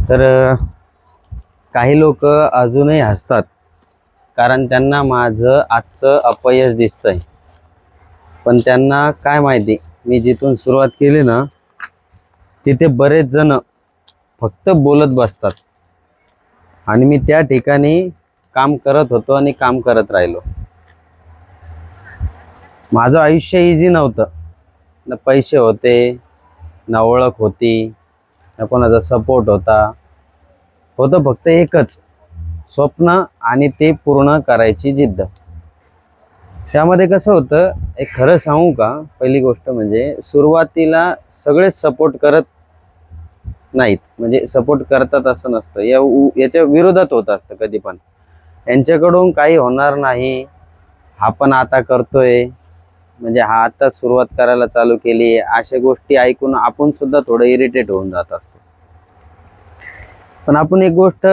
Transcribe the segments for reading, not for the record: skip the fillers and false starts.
तर काही लोक अजूनही हसतात कारण त्यांना माझं आजचं अपयश दिसतंय. पण त्यांना काय माहिती, मी जिथून सुरुवात केली ना तिथे बरेच जण फक्त बोलत बसतात आणि मी त्या ठिकाणी काम करत होतो आणि काम करत राहिलो. माझं आयुष्य इझी नव्हतं. ना पैसे होते, ना ओळख होती, ना कोणाचा सपोर्ट होता. होतं फक्त एकच स्वप्न आणि ते पूर्ण करायची जिद्द. त्यामध्ये कसं होतं, एक खरं सांगू का, पहिली गोष्ट म्हणजे सुरुवातीला सगळेच सपोर्ट करत नाहीत. म्हणजे सपोर्ट करतात असं नसतं, याच्या विरोधात होत असतं कधी पण. यांच्याकडून काही होणार नाही, हा पण आता करतोय, म्हणजे हा आता सुरुवात करायला चालू केली, अशा गोष्टी ऐकून आपण सुद्धा थोडं इरिटेट होऊन जात असतो. पण आपण एक गोष्ट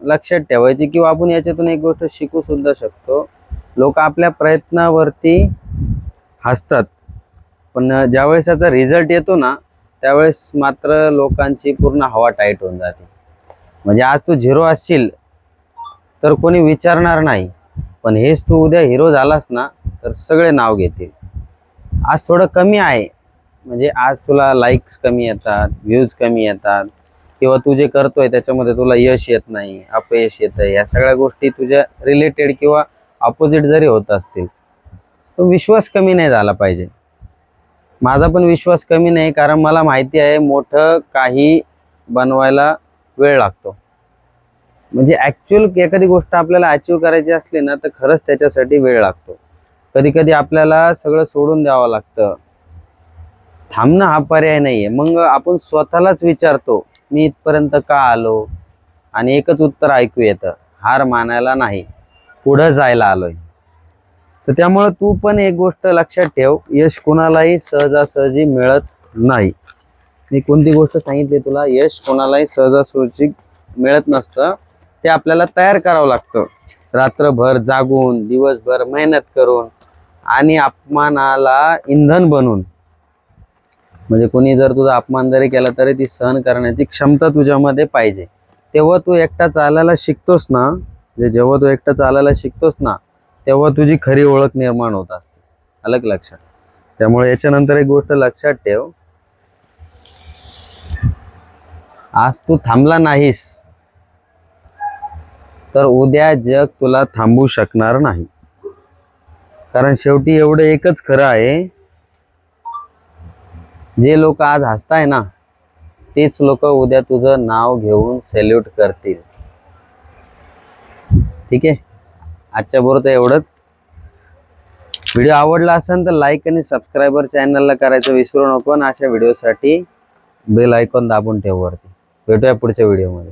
लक्षात ठेवायची किंवा आपण याच्यातून एक गोष्ट शिकू सुद्धा शकतो. लोक आपल्या प्रयत्नावरती हसतात, पण ज्यावेळेस याचा रिझल्ट येतो ना त्यावेळेस मात्र लोकांची पूर्ण हवा टाईट होऊन जाते. म्हणजे आज तू झिरो असशील तर कोणी विचारणार नाही, पण हेच तू उद्या हिरो झालास ना तर सगळे नाव घेतील. आज थोडं कमी आहे, म्हणजे आज तुला लाईक्स कमी येतात, व्ह्यूज कमी येतात, किंवा तू जे करतोय त्याच्यामध्ये तुला यश येत नाही, अपयश येतंय, या सगळ्या गोष्टी तुझ्या रिलेटेड किंवा अपोजिट जरी होत असतील, तो विश्वास कमी नाही झाला पाहिजे. माझा पण विश्वास कमी नाही, कारण मला माहिती आहे मोठं काही बनवायला वेळ लागतो. म्हणजे ॲक्च्युअल एखादी गोष्ट आपल्याला अचीव करायची असली ना तर खरंच त्याच्यासाठी वेळ लागतो. कधी कधी आपल्याला सगळं सोडून द्यावं लागतं. थांबणं हा पर्याय नाही आहे. मग आपण स्वतःलाच विचारतो, मी इथपर्यंत का आलो? आणि एकच उत्तर ऐकू येतं, हार मानायला नाही, पुढं जायला आलोय. तर त्यामुळे तू पण एक गोष्ट लक्षात ठेव, यश कोणालाही सहजासहजी मिळत नाही. मी कोणती गोष्ट सांगितली तुला, यश कोणालाही सहजासहजी मिळत नसतं. ते आपल्याला तयार करावं लागतं, रात्रभर जागून, दिवसभर मेहनत करून आणि अपमानाला इंधन बनून. म्हणजे कोणी जर तुझा अपमान जरी केला तरी ती सहन करण्याची क्षमता तुझ्यामध्ये पाहिजे. तेव्हा तू एकटा चालायला शिकतोस ना, म्हणजे जेव्हा तू एकटा चालायला शिकतोस ना तेव्हा तुझी खरी ओळख निर्माण होत असते. अलग लक्षात. त्यामुळे याच्यानंतर एक गोष्ट लक्षात ठेव, आज तू थांबला नाहीस तर उद्या जग तुला थांबवू शकणार नाही. कारण शेवटी एवढं एकच खरं आहे, जे लोक आज हसताय ना तेच लोक उद्या तुझं नाव घेऊन सॅल्यूट करतील. ठीक आहे, आजच्या बरोबर एवढंच. व्हिडिओ आवडला असेल तर लाईक आणि सबस्क्राईबर चॅनलला करायचं विसरू नको, आणि अशा व्हिडिओसाठी बेल आयकॉन दाबून ठेव वरती. भेटूया पुढच्या व्हिडिओमध्ये.